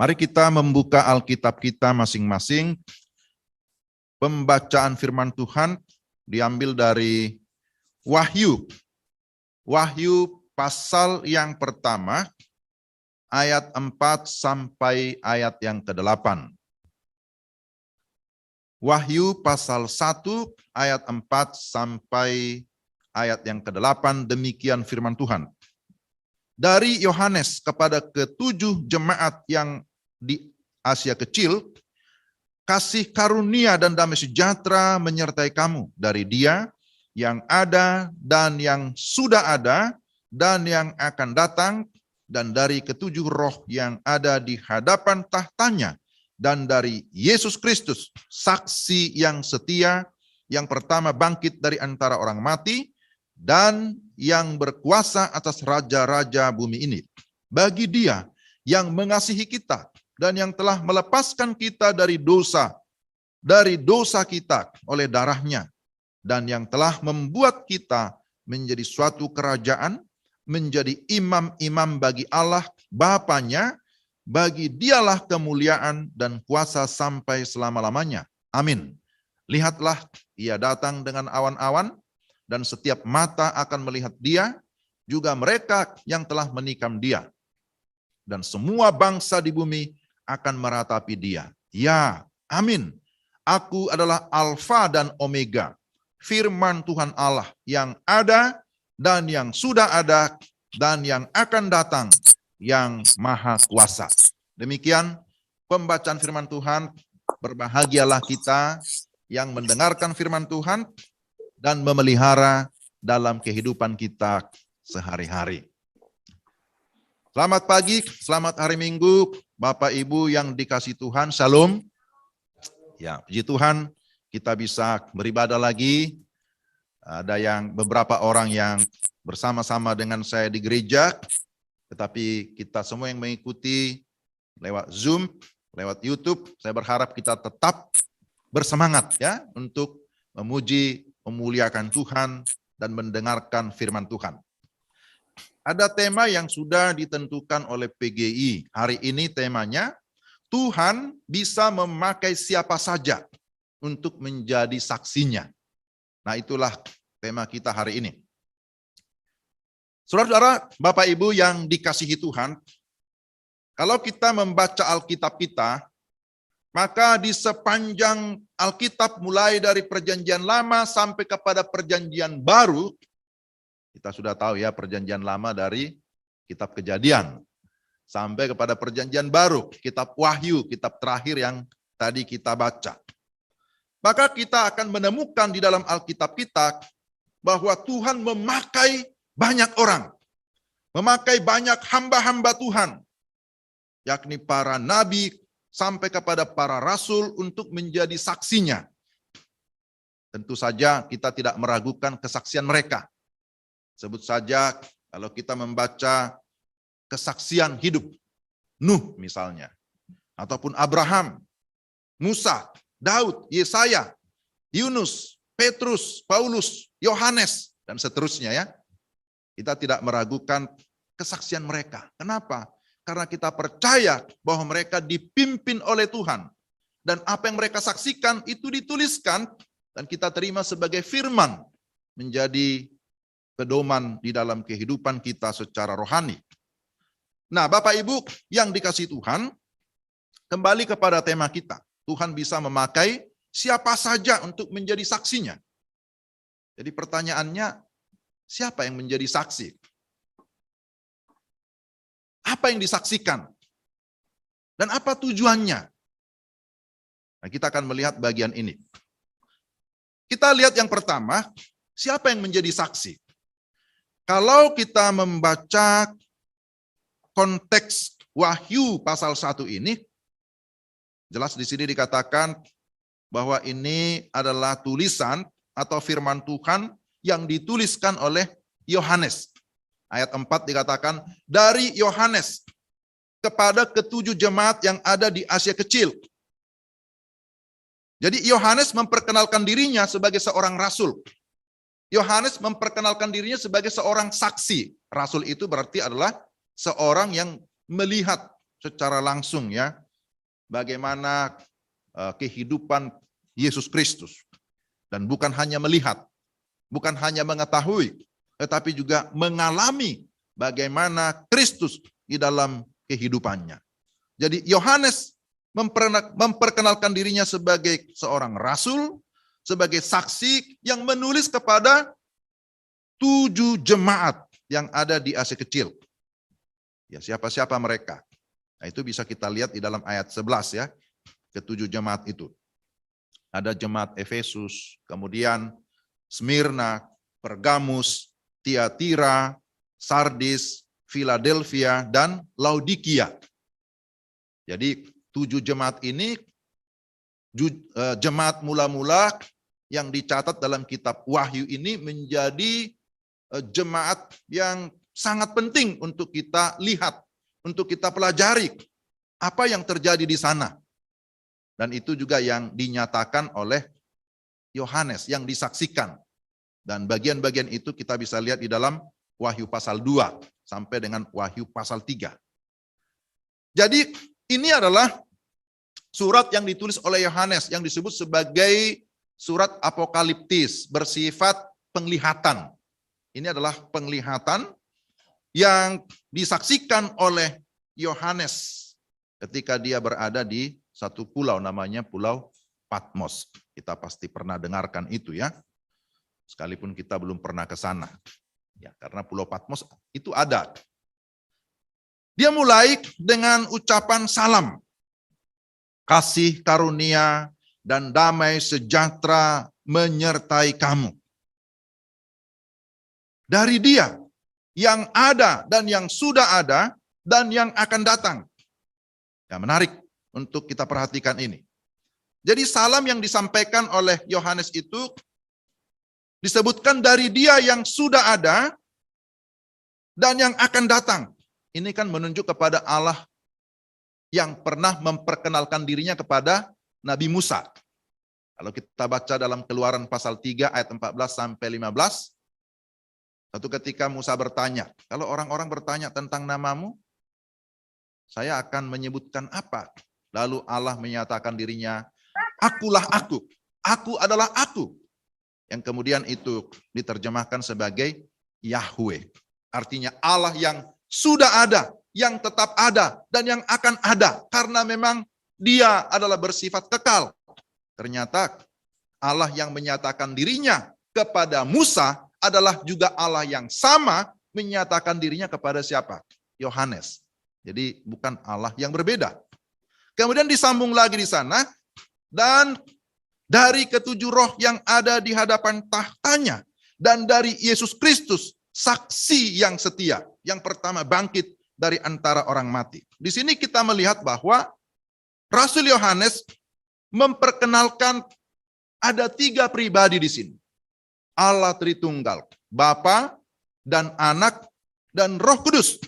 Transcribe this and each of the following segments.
Mari kita membuka Alkitab kita masing-masing. Pembacaan firman Tuhan diambil dari Wahyu. Wahyu pasal yang pertama, ayat 4 sampai ayat yang ke-8. Wahyu pasal 1, ayat 4 sampai ayat yang ke-8, demikian firman Tuhan. Dari Yohanes kepada ketujuh jemaat yang di Asia Kecil, kasih karunia dan damai sejahtera menyertai kamu dari Dia yang ada dan yang sudah ada dan yang akan datang, dan dari ketujuh roh yang ada di hadapan tahtanya, dan dari Yesus Kristus, saksi yang setia, yang pertama bangkit dari antara orang mati, dan yang berkuasa atas raja-raja bumi ini. Bagi Dia yang mengasihi kita, dan yang telah melepaskan kita dari dosa kita oleh darahnya, dan yang telah membuat kita menjadi suatu kerajaan, menjadi imam-imam bagi Allah Bapanya. Bagi Dialah kemuliaan dan kuasa sampai selama-lamanya. Amin. Lihatlah, Ia datang dengan awan-awan, dan setiap mata akan melihat Dia, juga mereka yang telah menikam Dia. Dan semua bangsa di bumi akan meratapi Dia. Ya, amin. Aku adalah Alfa dan Omega, firman Tuhan Allah yang ada dan yang sudah ada dan yang akan datang, yang maha kuasa. Demikian pembacaan firman Tuhan. Berbahagialah kita yang mendengarkan firman Tuhan dan memelihara dalam kehidupan kita sehari-hari. Selamat pagi, selamat hari Minggu, Bapak Ibu yang dikasih Tuhan, Shalom. Ya, puji Tuhan, kita bisa beribadah lagi. Ada beberapa orang yang bersama-sama dengan saya di gereja, tetapi kita semua yang mengikuti lewat Zoom, lewat YouTube, saya berharap kita tetap bersemangat ya untuk memuji, memuliakan Tuhan dan mendengarkan firman Tuhan. Ada tema yang sudah ditentukan oleh PGI. Hari ini temanya, Tuhan bisa memakai siapa saja untuk menjadi saksinya. Nah, itulah tema kita hari ini. Saudara-saudara, Bapak Ibu yang dikasihi Tuhan, kalau kita membaca Alkitab kita, maka di sepanjang Alkitab mulai dari Perjanjian Lama sampai kepada Perjanjian Baru, kita sudah tahu ya Perjanjian Lama dari Kitab Kejadian, sampai kepada Perjanjian Baru, Kitab Wahyu, kitab terakhir yang tadi kita baca. Maka kita akan menemukan di dalam Alkitab kita bahwa Tuhan memakai banyak orang, memakai banyak hamba-hamba Tuhan, yakni para nabi sampai kepada para rasul untuk menjadi saksinya. Tentu saja kita tidak meragukan kesaksian mereka. Sebut saja kalau kita membaca kesaksian hidup Nuh misalnya, ataupun Abraham, Musa, Daud, Yesaya, Yunus, Petrus, Paulus, Yohanes, dan seterusnya ya. Kita tidak meragukan kesaksian mereka. Kenapa? Karena kita percaya bahwa mereka dipimpin oleh Tuhan. Dan apa yang mereka saksikan itu dituliskan dan kita terima sebagai firman, menjadi pedoman di dalam kehidupan kita secara rohani. Nah, Bapak Ibu yang dikasihi Tuhan, kembali kepada tema kita. Tuhan bisa memakai siapa saja untuk menjadi saksinya. Jadi pertanyaannya, siapa yang menjadi saksi? Apa yang disaksikan? Dan apa tujuannya? Nah, kita akan melihat bagian ini. Kita lihat yang pertama, siapa yang menjadi saksi? Kalau kita membaca konteks Wahyu pasal 1 ini, jelas di sini dikatakan bahwa ini adalah tulisan atau firman Tuhan yang dituliskan oleh Yohanes. Ayat 4 dikatakan, dari Yohanes kepada ketujuh jemaat yang ada di Asia Kecil. Jadi Yohanes memperkenalkan dirinya sebagai seorang rasul. Yohanes memperkenalkan dirinya sebagai seorang saksi. Rasul itu berarti adalah seorang yang melihat secara langsung ya bagaimana kehidupan Yesus Kristus. Dan bukan hanya melihat, bukan hanya mengetahui, tetapi juga mengalami bagaimana Kristus di dalam kehidupannya. Jadi Yohanes memperkenalkan dirinya sebagai seorang rasul, sebagai saksi yang menulis kepada 7 jemaat yang ada di Asia Kecil. Ya, siapa-siapa mereka? Nah, itu bisa kita lihat di dalam ayat 11 ya, ke-7 jemaat itu. Ada jemaat Efesus, kemudian Smyrna, Pergamus, Tiatira, Sardis, Philadelphia, dan Laodikia. Jadi 7 jemaat ini jemaat mula-mula yang dicatat dalam kitab Wahyu ini menjadi jemaat yang sangat penting untuk kita lihat, untuk kita pelajari apa yang terjadi di sana. Dan itu juga yang dinyatakan oleh Yohanes, yang disaksikan. Dan bagian-bagian itu kita bisa lihat di dalam Wahyu pasal 2 sampai dengan Wahyu pasal 3. Jadi ini adalah surat yang ditulis oleh Yohanes yang disebut sebagai surat apokaliptis, bersifat penglihatan. Ini adalah penglihatan yang disaksikan oleh Yohanes ketika dia berada di satu pulau namanya Pulau Patmos. Kita pasti pernah dengarkan itu ya. Sekalipun kita belum pernah ke sana. Ya, karena Pulau Patmos itu ada. Dia mulai dengan ucapan salam. Kasih karunia dan damai sejahtera menyertai kamu. Dari Dia yang ada dan yang sudah ada dan yang akan datang. Ya, menarik untuk kita perhatikan ini. Jadi salam yang disampaikan oleh Yohanes itu disebutkan dari Dia yang sudah ada dan yang akan datang. Ini kan menunjuk kepada Allah yang pernah memperkenalkan dirinya kepada Nabi Musa. Kalau kita baca dalam Keluaran pasal 3 ayat 14 sampai 15, satu ketika Musa bertanya, kalau orang-orang bertanya tentang namamu, saya akan menyebutkan apa? Lalu Allah menyatakan dirinya, akulah aku adalah aku. Yang kemudian itu diterjemahkan sebagai Yahweh. Artinya Allah yang sudah ada, yang tetap ada, dan yang akan ada. Karena memang Dia adalah bersifat kekal. Ternyata Allah yang menyatakan dirinya kepada Musa adalah juga Allah yang sama menyatakan dirinya kepada siapa? Yohanes. Jadi bukan Allah yang berbeda. Kemudian disambung lagi di sana, dan dari ketujuh roh yang ada di hadapan tahtanya, dan dari Yesus Kristus, saksi yang setia. Yang pertama bangkit dari antara orang mati. Di sini kita melihat bahwa Rasul Yohanes memperkenalkan ada 3 pribadi di sini. Allah Tritunggal, Bapa dan Anak dan Roh Kudus.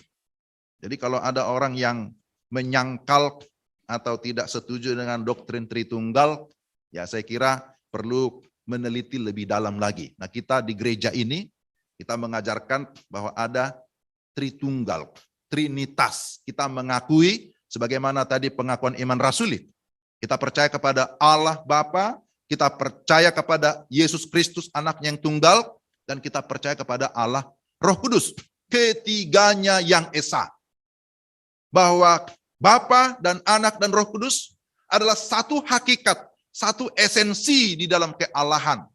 Jadi kalau ada orang yang menyangkal atau tidak setuju dengan doktrin Tritunggal, ya saya kira perlu meneliti lebih dalam lagi. Nah, kita di gereja ini, kita mengajarkan bahwa ada Tritunggal, Trinitas. Kita mengakui, sebagaimana tadi pengakuan iman rasuli, kita percaya kepada Allah Bapa, kita percaya kepada Yesus Kristus anaknya yang tunggal, dan kita percaya kepada Allah Roh Kudus. Ketiganya yang esa. Bahwa Bapa dan Anak dan Roh Kudus adalah satu hakikat, satu esensi di dalam kealahan.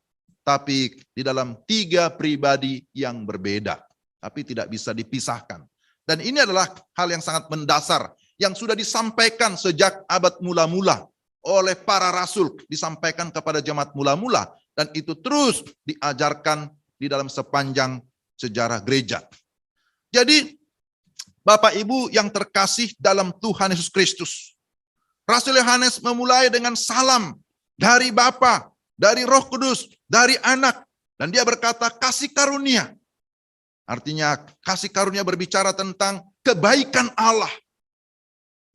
Tapi di dalam 3 pribadi yang berbeda. Tapi tidak bisa dipisahkan. Dan ini adalah hal yang sangat mendasar, yang sudah disampaikan sejak abad mula-mula oleh para rasul, disampaikan kepada jemaat mula-mula, dan itu terus diajarkan di dalam sepanjang sejarah gereja. Jadi, Bapak Ibu yang terkasih dalam Tuhan Yesus Kristus, Rasul Yohanes memulai dengan salam dari Bapa, dari Roh Kudus, dari Anak, dan dia berkata kasih karunia. Artinya kasih karunia berbicara tentang kebaikan Allah,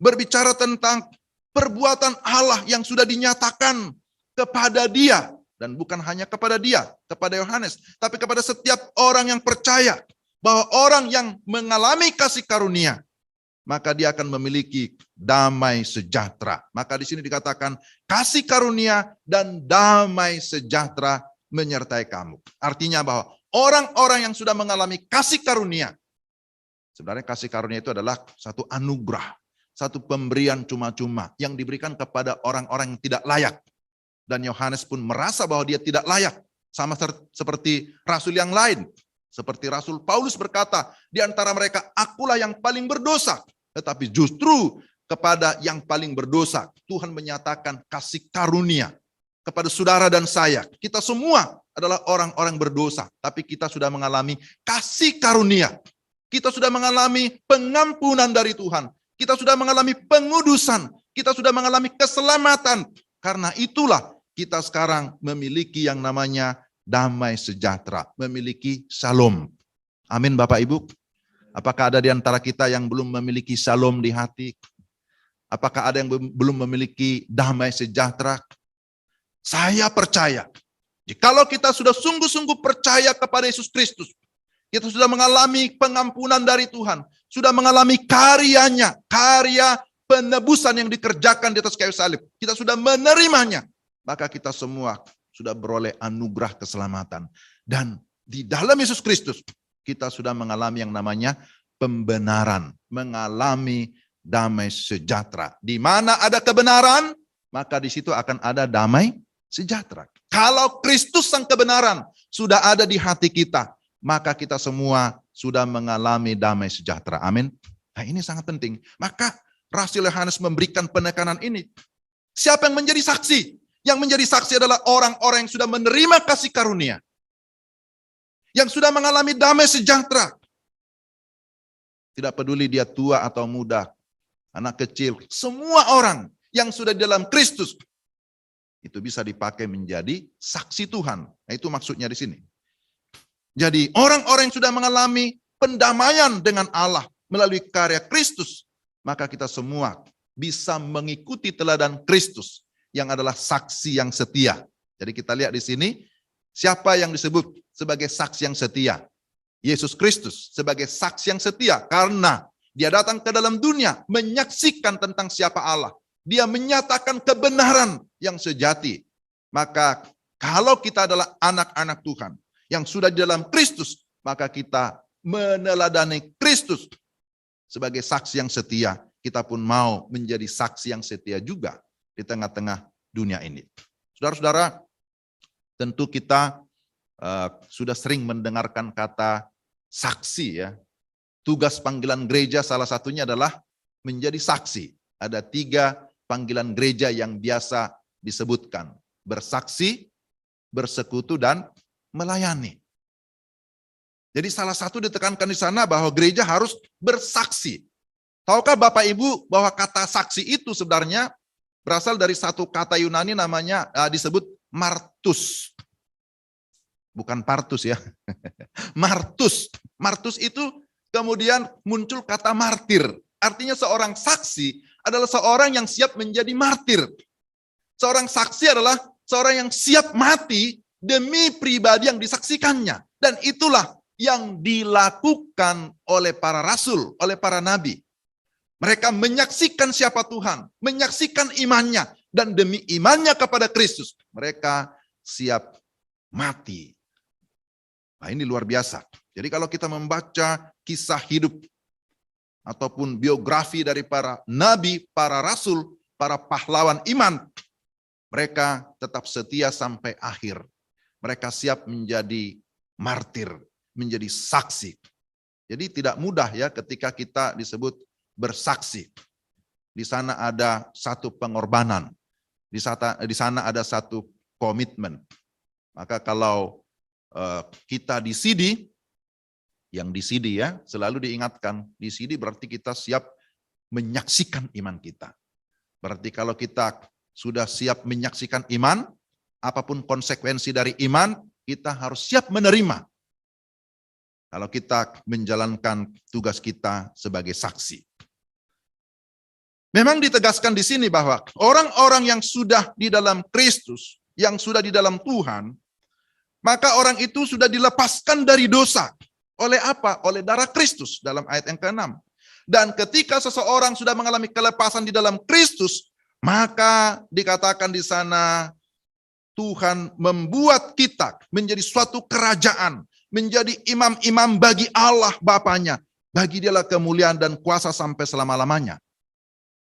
berbicara tentang perbuatan Allah yang sudah dinyatakan kepada dia. Dan bukan hanya kepada dia, kepada Yohanes, tapi kepada setiap orang yang percaya bahwa orang yang mengalami kasih karunia maka dia akan memiliki damai sejahtera. Maka di sini dikatakan kasih karunia dan damai sejahtera menyertai kamu. Artinya bahwa orang-orang yang sudah mengalami kasih karunia, sebenarnya kasih karunia itu adalah satu anugerah, satu pemberian cuma-cuma yang diberikan kepada orang-orang yang tidak layak. Dan Yohanes pun merasa bahwa dia tidak layak, sama seperti rasul yang lain. Seperti Rasul Paulus berkata, di antara mereka akulah yang paling berdosa. Tetapi justru kepada yang paling berdosa, Tuhan menyatakan kasih karunia kepada saudara dan saya. Kita semua adalah orang-orang berdosa, tapi kita sudah mengalami kasih karunia. Kita sudah mengalami pengampunan dari Tuhan. Kita sudah mengalami pengudusan. Kita sudah mengalami keselamatan. Karena itulah kita sekarang memiliki yang namanya damai sejahtera, memiliki shalom. Amin Bapak Ibu. Apakah ada di antara kita yang belum memiliki shalom di hati? Apakah ada yang belum memiliki damai sejahtera? Saya percaya, jikalau kita sudah sungguh-sungguh percaya kepada Yesus Kristus, kita sudah mengalami pengampunan dari Tuhan, sudah mengalami karyanya, karya penebusan yang dikerjakan di atas kayu salib, kita sudah menerimanya, maka kita semua sudah beroleh anugerah keselamatan. Dan di dalam Yesus Kristus, kita sudah mengalami yang namanya pembenaran. Mengalami damai sejahtera. Di mana ada kebenaran, maka di situ akan ada damai sejahtera. Kalau Kristus sang kebenaran sudah ada di hati kita, maka kita semua sudah mengalami damai sejahtera. Amin. Nah ini sangat penting. Maka Rasul Yohanes memberikan penekanan ini. Siapa yang menjadi saksi? Yang menjadi saksi adalah orang-orang yang sudah menerima kasih karunia. Yang sudah mengalami damai sejahtera. Tidak peduli dia tua atau muda, anak kecil, semua orang yang sudah di dalam Kristus, itu bisa dipakai menjadi saksi Tuhan. Nah itu maksudnya di sini. Jadi orang-orang yang sudah mengalami pendamaian dengan Allah melalui karya Kristus, maka kita semua bisa mengikuti teladan Kristus, yang adalah saksi yang setia. Jadi kita lihat di sini, siapa yang disebut sebagai saksi yang setia? Yesus Kristus sebagai saksi yang setia, karena dia datang ke dalam dunia menyaksikan tentang siapa Allah. Dia menyatakan kebenaran yang sejati. Maka kalau kita adalah anak-anak Tuhan yang sudah di dalam Kristus, maka kita meneladani Kristus sebagai saksi yang setia. Kita pun mau menjadi saksi yang setia juga di tengah-tengah dunia ini. Saudara-saudara, tentu kita sudah sering mendengarkan kata saksi ya. Tugas panggilan gereja salah satunya adalah menjadi saksi. Ada 3 panggilan gereja yang biasa disebutkan. Bersaksi, bersekutu, dan melayani. Jadi salah satu ditekankan di sana bahwa gereja harus bersaksi. Tahukah Bapak Ibu bahwa kata saksi itu sebenarnya berasal dari satu kata Yunani namanya disebut martus. Bukan partus ya. Martus. Martus itu kemudian muncul kata martir. Artinya seorang saksi adalah seorang yang siap menjadi martir. Seorang saksi adalah seorang yang siap mati demi pribadi yang disaksikannya. Dan itulah yang dilakukan oleh para rasul, oleh para nabi. Mereka menyaksikan siapa Tuhan, menyaksikan imannya, dan demi imannya kepada Kristus, mereka siap mati. Nah ini luar biasa. Jadi kalau kita membaca kisah hidup ataupun biografi dari para nabi, para rasul, para pahlawan iman, mereka tetap setia sampai akhir. Mereka siap menjadi martir, menjadi saksi. Jadi tidak mudah ya ketika kita disebut bersaksi. Di sana ada satu pengorbanan. Di sana ada satu komitmen. Maka kalau kita disidi, yang disidi ya, selalu diingatkan, disidi berarti kita siap menyaksikan iman kita. Berarti kalau kita sudah siap menyaksikan iman, apapun konsekuensi dari iman, kita harus siap menerima. Kalau kita menjalankan tugas kita sebagai saksi. Memang ditegaskan di sini bahwa orang-orang yang sudah di dalam Kristus, yang sudah di dalam Tuhan, maka orang itu sudah dilepaskan dari dosa. Oleh apa? Oleh darah Kristus dalam ayat yang ke-6. Dan ketika seseorang sudah mengalami kelepasan di dalam Kristus, maka dikatakan di sana Tuhan membuat kita menjadi suatu kerajaan, menjadi imam-imam bagi Allah Bapanya. Bagi Dialah kemuliaan dan kuasa sampai selama-lamanya.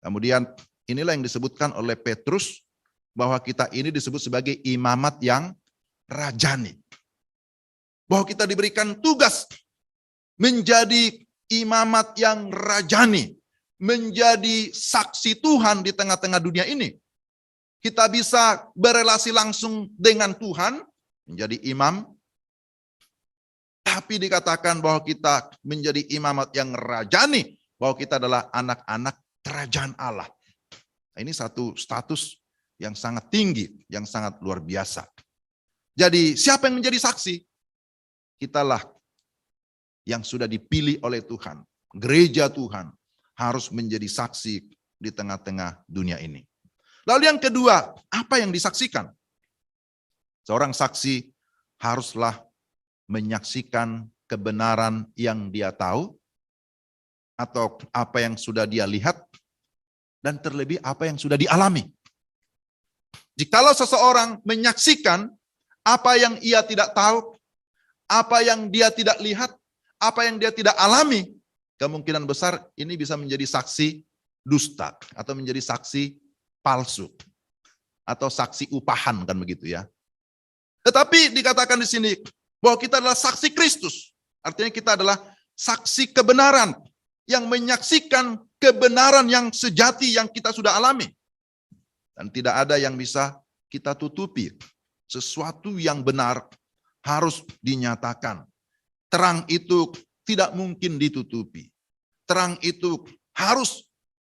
Kemudian inilah yang disebutkan oleh Petrus, bahwa kita ini disebut sebagai imamat yang rajani. Bahwa kita diberikan tugas menjadi imamat yang rajani, menjadi saksi Tuhan di tengah-tengah dunia ini. Kita bisa berelasi langsung dengan Tuhan, menjadi imam, tapi dikatakan bahwa kita menjadi imamat yang rajani, bahwa kita adalah anak-anak kerajaan Allah. Nah, ini satu status yang sangat tinggi, yang sangat luar biasa. Jadi siapa yang menjadi saksi? Kitalah yang sudah dipilih oleh Tuhan. Gereja Tuhan harus menjadi saksi di tengah-tengah dunia ini. Lalu yang kedua, apa yang disaksikan? Seorang saksi haruslah menyaksikan kebenaran yang dia tahu, atau apa yang sudah dia lihat, dan terlebih apa yang sudah dialami. Jikalau seseorang menyaksikan apa yang ia tidak tahu, apa yang dia tidak lihat, apa yang dia tidak alami, kemungkinan besar ini bisa menjadi saksi dusta, atau menjadi saksi palsu, atau saksi upahan, kan begitu ya. Tetapi dikatakan di sini bahwa kita adalah saksi Kristus. Artinya kita adalah saksi kebenaran yang menyaksikan kebenaran yang sejati yang kita sudah alami. Dan tidak ada yang bisa kita tutupi. Sesuatu yang benar harus dinyatakan. Terang itu tidak mungkin ditutupi. Terang itu harus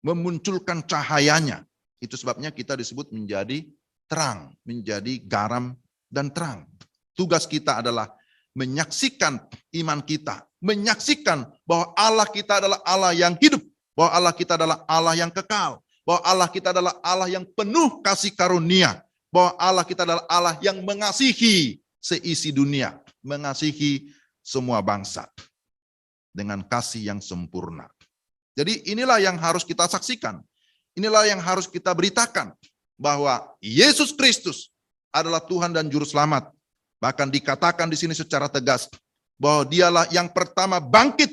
memunculkan cahayanya. Itu sebabnya kita disebut menjadi terang, menjadi garam dan terang. Tugas kita adalah menyaksikan iman kita, menyaksikan bahwa Allah kita adalah Allah yang hidup, bahwa Allah kita adalah Allah yang kekal, bahwa Allah kita adalah Allah yang penuh kasih karunia, bahwa Allah kita adalah Allah yang mengasihi seisi dunia, mengasihi semua bangsa dengan kasih yang sempurna. Jadi inilah yang harus kita saksikan, inilah yang harus kita beritakan, bahwa Yesus Kristus adalah Tuhan dan Juru Selamat. Bahkan dikatakan di sini secara tegas bahwa Dialah yang pertama bangkit,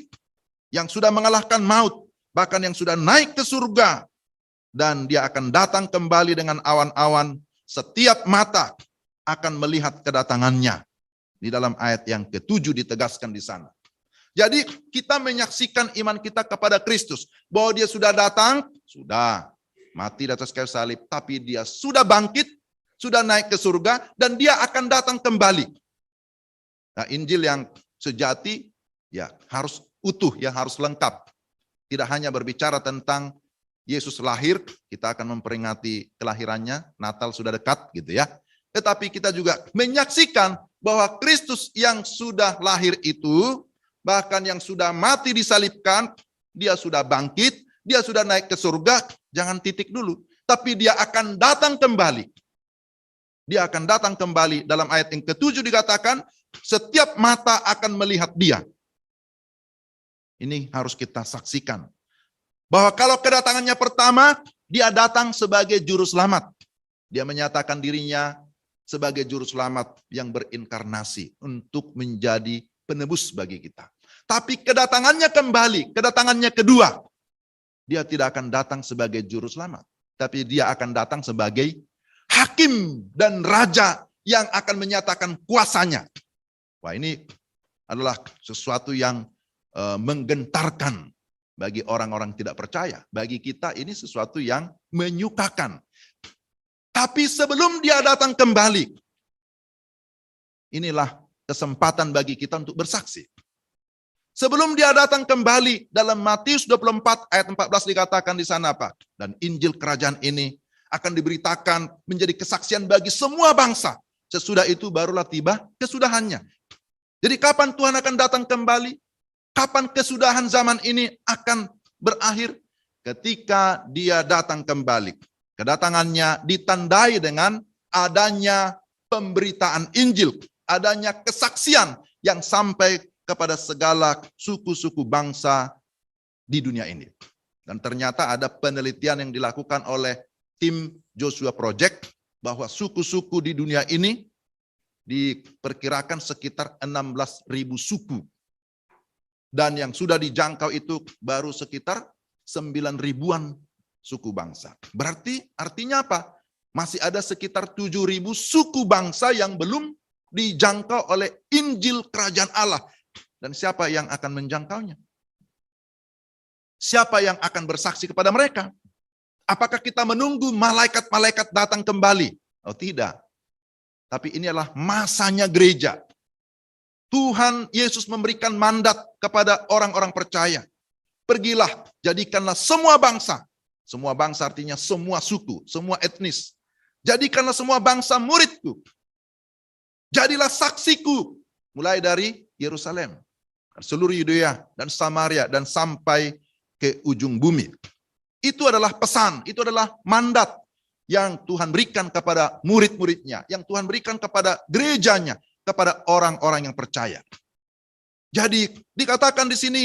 yang sudah mengalahkan maut, bahkan yang sudah naik ke surga, dan Dia akan datang kembali dengan awan-awan. Setiap mata akan melihat kedatangannya. Di dalam ayat yang ke-7 ditegaskan di sana. Jadi kita menyaksikan iman kita kepada Kristus, bahwa Dia sudah datang, sudah mati di atas kayu salib, tapi Dia sudah bangkit, sudah naik ke surga, dan Dia akan datang kembali. Nah, Injil yang sejati ya harus utuh, ya harus lengkap. Tidak hanya berbicara tentang Yesus lahir, kita akan memperingati kelahirannya, Natal sudah dekat gitu ya. Tetapi kita juga menyaksikan bahwa Kristus yang sudah lahir itu, bahkan yang sudah mati disalibkan, Dia sudah bangkit, Dia sudah naik ke surga, jangan titik dulu. Tapi Dia akan datang kembali. Dia akan datang kembali. Dalam ayat yang ke-7 dikatakan, setiap mata akan melihat Dia. Ini harus kita saksikan. Bahwa kalau kedatangannya pertama, Dia datang sebagai Juru Selamat. Dia menyatakan dirinya sebagai Juru Selamat yang berinkarnasi untuk menjadi penebus bagi kita. Tapi kedatangannya kembali, kedatangannya kedua, Dia tidak akan datang sebagai Juru Selamat. Tapi Dia akan datang sebagai Hakim dan Raja yang akan menyatakan kuasanya. Wah, ini adalah sesuatu yang menggentarkan bagi orang-orang tidak percaya. Bagi kita ini sesuatu yang menyukakan. Tapi sebelum Dia datang kembali, inilah kesempatan bagi kita untuk bersaksi. Sebelum Dia datang kembali, dalam Matius 24 ayat 14 dikatakan di sana apa? Dan Injil kerajaan ini akan diberitakan menjadi kesaksian bagi semua bangsa. Sesudah itu barulah tiba kesudahannya. Jadi kapan Tuhan akan datang kembali? Kapan kesudahan zaman ini akan berakhir? Ketika Dia datang kembali. Kedatangannya ditandai dengan adanya pemberitaan Injil, adanya kesaksian yang sampai kepada segala suku-suku bangsa di dunia ini. Dan ternyata ada penelitian yang dilakukan oleh tim Joshua Project bahwa suku-suku di dunia ini diperkirakan sekitar 16.000 suku. Dan yang sudah dijangkau itu baru sekitar 9.000-an suku bangsa. Berarti artinya apa? Masih ada sekitar 7.000 suku bangsa yang belum dijangkau oleh Injil Kerajaan Allah. Dan siapa yang akan menjangkaunya? Siapa yang akan bersaksi kepada mereka? Apakah kita menunggu malaikat-malaikat datang kembali? Oh tidak. Tapi ini adalah masanya gereja. Tuhan Yesus memberikan mandat kepada orang-orang percaya. Pergilah, jadikanlah semua bangsa. Semua bangsa artinya semua suku, semua etnis. Jadikanlah semua bangsa muridku. Jadilah saksiku. Mulai dari Yerusalem, seluruh Yudea dan Samaria, dan sampai ke ujung bumi. Itu adalah pesan, itu adalah mandat yang Tuhan berikan kepada murid-muridnya, yang Tuhan berikan kepada gerejanya, kepada orang-orang yang percaya. Jadi dikatakan di sini,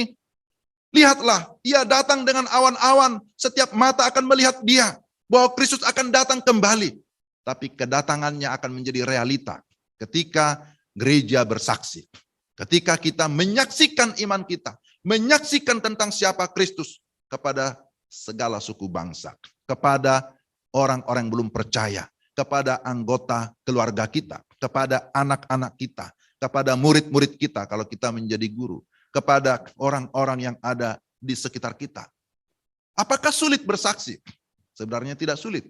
lihatlah, ia datang dengan awan-awan, setiap mata akan melihat dia, bahwa Kristus akan datang kembali. Tapi kedatangannya akan menjadi realita ketika gereja bersaksi. Ketika kita menyaksikan iman kita, menyaksikan tentang siapa Kristus kepada segala suku bangsa, kepada orang-orang yang belum percaya, kepada anggota keluarga kita, kepada anak-anak kita, kepada murid-murid kita kalau kita menjadi guru, kepada orang-orang yang ada di sekitar kita. Apakah sulit bersaksi? Sebenarnya tidak sulit.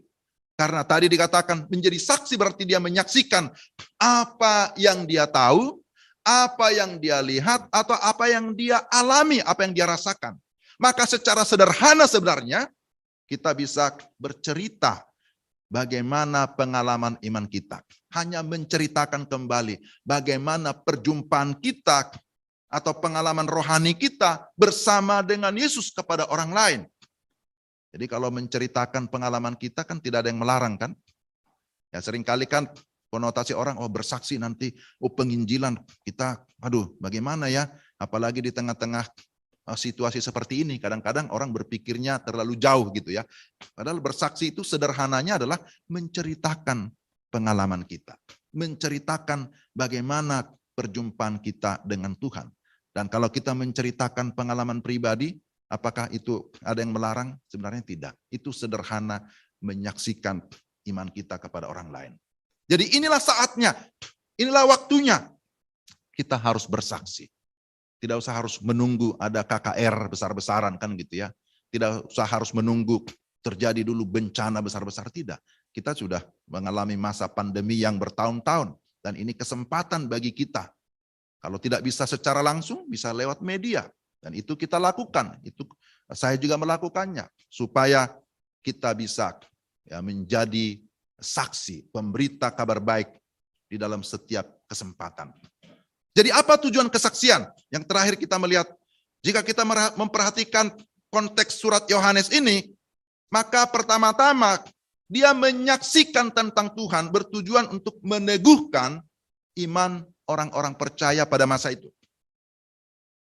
Karena tadi dikatakan menjadi saksi berarti dia menyaksikan apa yang dia tahu, apa yang dia lihat, atau apa yang dia alami, apa yang dia rasakan. Maka secara sederhana sebenarnya kita bisa bercerita bagaimana pengalaman iman kita. Hanya menceritakan kembali bagaimana perjumpaan kita atau pengalaman rohani kita bersama dengan Yesus kepada orang lain. Jadi kalau menceritakan pengalaman kita kan tidak ada yang melarang kan. Ya seringkali kan konotasi orang, oh bersaksi nanti, oh penginjilan kita, aduh bagaimana ya, apalagi di tengah-tengah situasi seperti ini, kadang-kadang orang berpikirnya terlalu jauh gitu ya. Padahal bersaksi itu sederhananya adalah menceritakan pengalaman kita, menceritakan bagaimana perjumpaan kita dengan Tuhan. Dan kalau kita menceritakan pengalaman pribadi, apakah itu ada yang melarang? Sebenarnya tidak. Itu sederhana menyaksikan iman kita kepada orang lain. Jadi inilah saatnya, inilah waktunya kita harus bersaksi. Tidak usah harus menunggu ada KKR besar-besaran kan gitu ya. Tidak usah harus menunggu terjadi dulu bencana besar-besar, tidak. Kita sudah mengalami masa pandemi yang bertahun-tahun dan ini kesempatan bagi kita. Kalau tidak bisa secara langsung, bisa lewat media dan itu kita lakukan. Itu saya juga melakukannya supaya kita bisa ya, menjadi saksi, pemberita kabar baik di dalam setiap kesempatan. Jadi apa tujuan kesaksian? Yang terakhir kita melihat, jika kita memperhatikan konteks surat Yohanes ini, maka pertama-tama dia menyaksikan tentang Tuhan bertujuan untuk meneguhkan iman orang-orang percaya pada masa itu.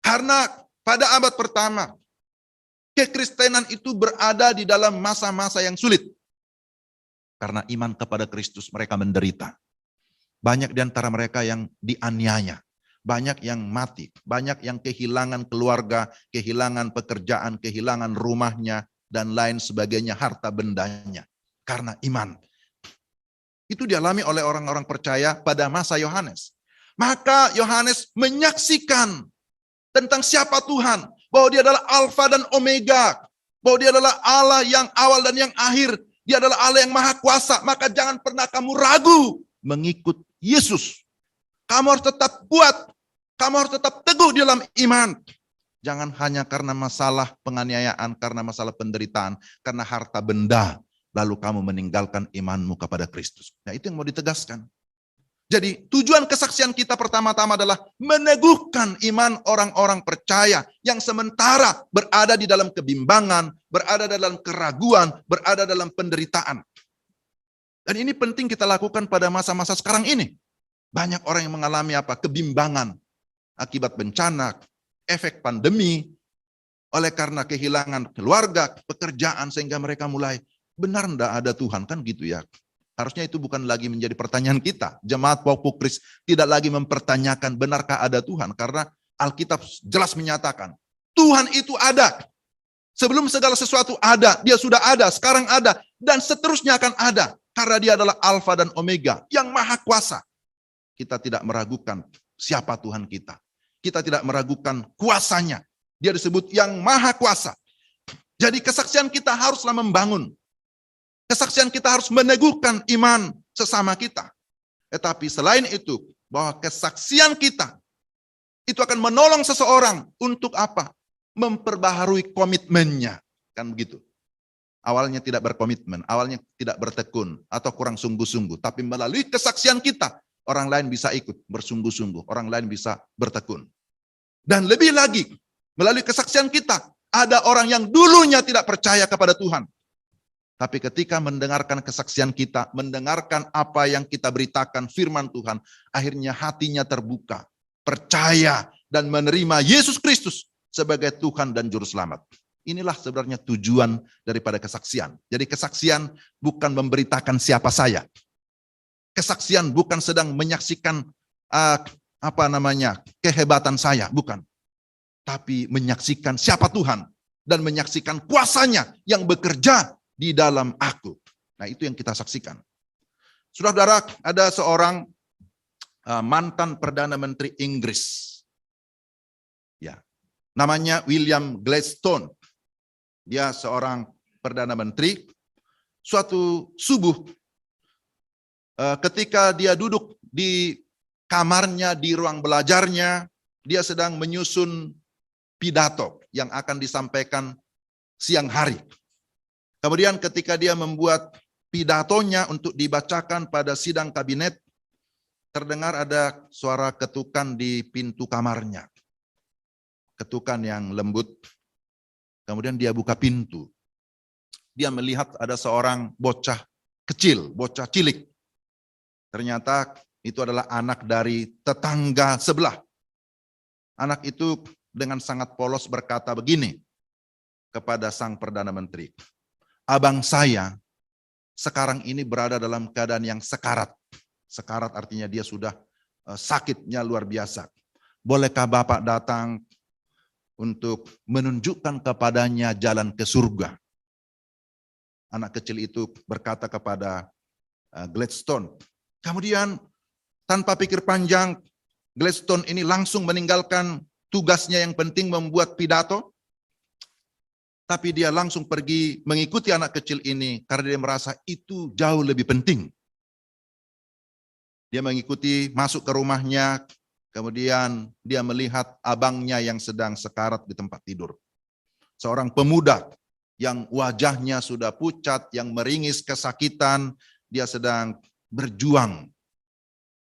Karena pada abad pertama, kekristenan itu berada di dalam masa-masa yang sulit. Karena iman kepada Kristus mereka menderita. Banyak di antara mereka yang dianiaya. Banyak yang mati. Banyak yang kehilangan keluarga, kehilangan pekerjaan, kehilangan rumahnya, dan lain sebagainya, harta bendanya. Karena iman. Itu dialami oleh orang-orang percaya pada masa Yohanes. Maka Yohanes menyaksikan tentang siapa Tuhan. Bahwa dia adalah Alfa dan Omega. Bahwa dia adalah Allah yang awal dan yang akhir. Dia adalah Allah yang maha kuasa. Maka jangan pernah kamu ragu mengikut Yesus. Kamu harus tetap kuat. Kamu harus tetap teguh di dalam iman. Jangan hanya karena masalah penganiayaan, karena masalah penderitaan, karena harta benda. Lalu kamu meninggalkan imanmu kepada Kristus. Nah itu yang mau ditegaskan. Jadi tujuan kesaksian kita pertama-tama adalah meneguhkan iman orang-orang percaya yang sementara berada di dalam kebimbangan, berada dalam keraguan, berada dalam penderitaan. Dan ini penting kita lakukan pada masa-masa sekarang ini. Banyak orang yang mengalami apa? Kebimbangan akibat bencana, efek pandemi, oleh karena kehilangan keluarga, pekerjaan, sehingga mereka mulai, benar enggak ada Tuhan, kan gitu ya. Harusnya itu bukan lagi menjadi pertanyaan kita. Jemaat Pokpukris tidak lagi mempertanyakan benarkah ada Tuhan, karena Alkitab jelas menyatakan, Tuhan itu ada. Sebelum segala sesuatu ada, dia sudah ada, sekarang ada, dan seterusnya akan ada. Karena dia adalah Alfa dan Omega, yang maha kuasa. Kita tidak meragukan siapa Tuhan kita. Kita tidak meragukan kuasanya. Dia disebut yang maha kuasa. Jadi kesaksian kita haruslah membangun. Kesaksian kita harus meneguhkan iman sesama kita. Tetapi selain itu, bahwa kesaksian kita itu akan menolong seseorang untuk apa? Memperbaharui komitmennya. Kan begitu. Awalnya tidak berkomitmen, awalnya tidak bertekun, atau kurang sungguh-sungguh. Tapi melalui kesaksian kita, orang lain bisa ikut bersungguh-sungguh, orang lain bisa bertekun. Dan lebih lagi, melalui kesaksian kita, ada orang yang dulunya tidak percaya kepada Tuhan. Tapi ketika mendengarkan kesaksian kita, mendengarkan apa yang kita beritakan firman Tuhan, akhirnya hatinya terbuka, percaya, dan menerima Yesus Kristus sebagai Tuhan dan Juru Selamat. Inilah sebenarnya tujuan daripada kesaksian. Jadi kesaksian bukan memberitakan siapa saya. Kesaksian bukan sedang menyaksikan kehebatan saya, bukan. Tapi menyaksikan siapa Tuhan dan menyaksikan kuasanya yang bekerja di dalam aku. Nah, itu yang kita saksikan. Saudara-saudara, ada seorang mantan Perdana Menteri Inggris. Ya. Namanya William Gladstone. Dia seorang Perdana Menteri. Suatu subuh, ketika dia duduk di kamarnya, di ruang belajarnya, dia sedang menyusun pidato yang akan disampaikan siang hari. Kemudian ketika dia membuat pidatonya untuk dibacakan pada sidang kabinet, terdengar ada suara ketukan di pintu kamarnya. Ketukan yang lembut. Kemudian dia buka pintu. Dia melihat ada seorang bocah kecil, bocah cilik. Ternyata itu adalah anak dari tetangga sebelah. Anak itu dengan sangat polos berkata begini kepada sang Perdana Menteri. Abang saya sekarang ini berada dalam keadaan yang sekarat. Sekarat artinya dia sudah sakitnya luar biasa. Bolehkah Bapak datang untuk menunjukkan kepadanya jalan ke surga? Anak kecil itu berkata kepada Gladstone. Kemudian tanpa pikir panjang, Gladstone ini langsung meninggalkan tugasnya yang penting membuat pidato. Tapi dia langsung pergi mengikuti anak kecil ini karena dia merasa itu jauh lebih penting. Dia mengikuti, masuk ke rumahnya, kemudian dia melihat abangnya yang sedang sekarat di tempat tidur. Seorang pemuda yang wajahnya sudah pucat, yang meringis kesakitan, dia sedang berjuang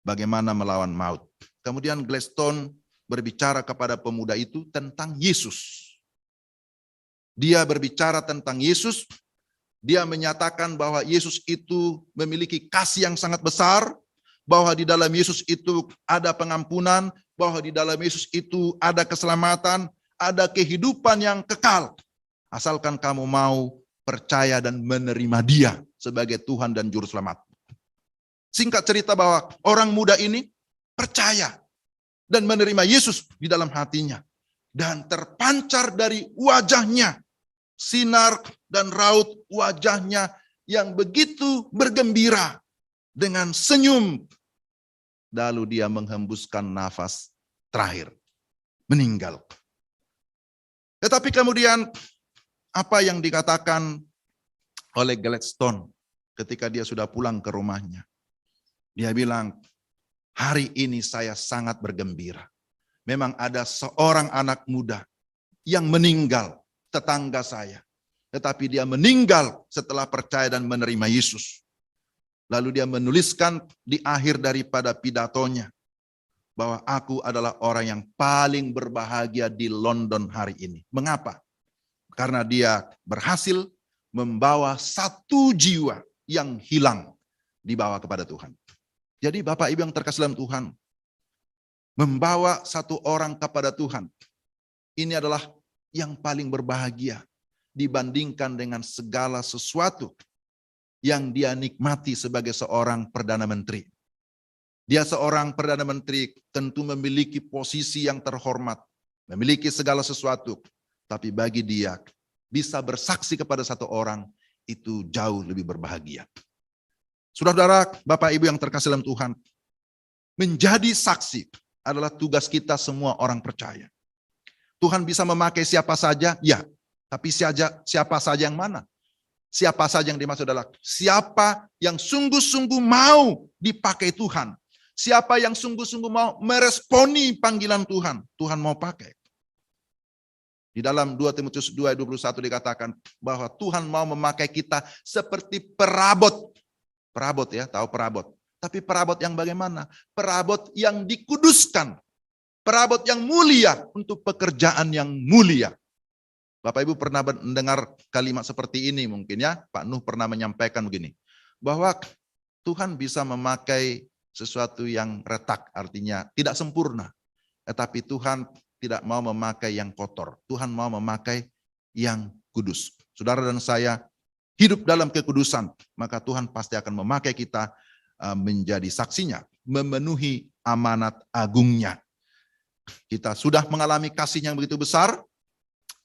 bagaimana melawan maut. Kemudian Gladstone berbicara kepada pemuda itu tentang Yesus. Dia berbicara tentang Yesus, dia menyatakan bahwa Yesus itu memiliki kasih yang sangat besar, bahwa di dalam Yesus itu ada pengampunan, bahwa di dalam Yesus itu ada keselamatan, ada kehidupan yang kekal. Asalkan kamu mau percaya dan menerima Dia sebagai Tuhan dan Juru Selamat. Singkat cerita bahwa orang muda ini percaya dan menerima Yesus di dalam hatinya. Dan terpancar dari wajahnya sinar dan raut wajahnya yang begitu bergembira dengan senyum. Lalu dia menghembuskan nafas terakhir, meninggal. Tetapi kemudian apa yang dikatakan oleh Gladstone ketika dia sudah pulang ke rumahnya? Dia bilang, hari ini saya sangat bergembira. Memang ada seorang anak muda yang meninggal, tetangga saya. Tetapi dia meninggal setelah percaya dan menerima Yesus. Lalu dia menuliskan di akhir daripada pidatonya bahwa aku adalah orang yang paling berbahagia di London hari ini. Mengapa? Karena dia berhasil membawa satu jiwa yang hilang dibawa kepada Tuhan. Jadi Bapak Ibu yang terkasih dalam Tuhan, membawa satu orang kepada Tuhan, ini adalah yang paling berbahagia dibandingkan dengan segala sesuatu yang dia nikmati sebagai seorang Perdana Menteri. Dia seorang Perdana Menteri tentu memiliki posisi yang terhormat, memiliki segala sesuatu. Tapi bagi dia, bisa bersaksi kepada satu orang, itu jauh lebih berbahagia. Saudara-saudara, Bapak Ibu yang terkasih dalam Tuhan, menjadi saksi adalah tugas kita semua orang percaya. Tuhan bisa memakai siapa saja, ya. Tapi siapa saja yang mana? Siapa saja yang dimaksud adalah siapa yang sungguh-sungguh mau dipakai Tuhan. Siapa yang sungguh-sungguh mau meresponi panggilan Tuhan, Tuhan mau pakai. Di dalam 2 Timotius 2:21 dikatakan bahwa Tuhan mau memakai kita seperti perabot. Perabot ya, tahu perabot. Tapi perabot yang bagaimana? Perabot yang dikuduskan. Perabot yang mulia untuk pekerjaan yang mulia. Bapak Ibu pernah mendengar kalimat seperti ini mungkin ya. Pak Nuh pernah menyampaikan begini. Bahwa Tuhan bisa memakai sesuatu yang retak, artinya tidak sempurna. Tetapi Tuhan tidak mau memakai yang kotor. Tuhan mau memakai yang kudus. Saudara dan saya hidup dalam kekudusan, maka Tuhan pasti akan memakai kita menjadi saksinya, memenuhi amanat agungnya. Kita sudah mengalami kasih yang begitu besar,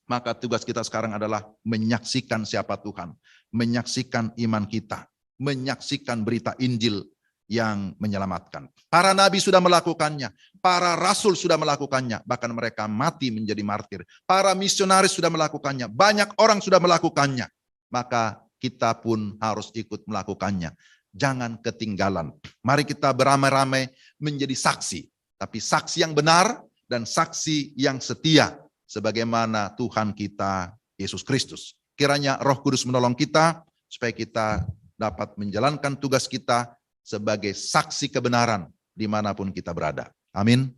maka tugas kita sekarang adalah menyaksikan siapa Tuhan, menyaksikan iman kita, menyaksikan berita Injil yang menyelamatkan. Para nabi sudah melakukannya, para rasul sudah melakukannya, bahkan mereka mati menjadi martir. Para misionaris sudah melakukannya, banyak orang sudah melakukannya. Maka kita pun harus ikut melakukannya. Jangan ketinggalan. Mari kita beramai-ramai menjadi saksi, tapi saksi yang benar dan saksi yang setia sebagaimana Tuhan kita Yesus Kristus. Kiranya Roh Kudus menolong kita supaya kita dapat menjalankan tugas kita sebagai saksi kebenaran dimanapun kita berada. Amin.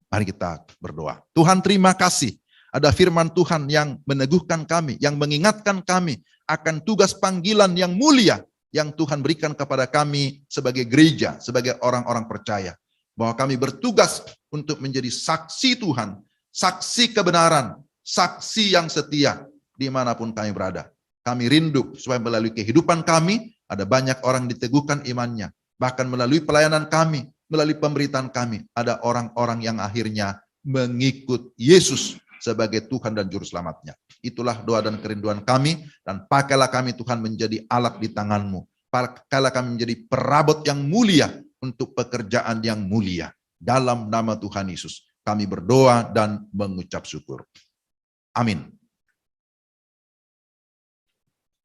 Mari kita berdoa. Tuhan, terima kasih. Ada firman Tuhan yang meneguhkan kami, yang mengingatkan kami akan tugas panggilan yang mulia yang Tuhan berikan kepada kami sebagai gereja, sebagai orang-orang percaya. Bahwa kami bertugas untuk menjadi saksi Tuhan, saksi kebenaran, saksi yang setia dimanapun kami berada. Kami rindu supaya melalui kehidupan kami ada banyak orang diteguhkan imannya. Bahkan melalui pelayanan kami, melalui pemberitaan kami, ada orang-orang yang akhirnya mengikut Yesus sebagai Tuhan dan Juru Selamatnya. Itulah doa dan kerinduan kami, dan pakailah kami Tuhan menjadi alat di tangan-Mu. Pakailah kami menjadi perabot yang mulia untuk pekerjaan yang mulia. Dalam nama Tuhan Yesus, kami berdoa dan mengucap syukur. Amin.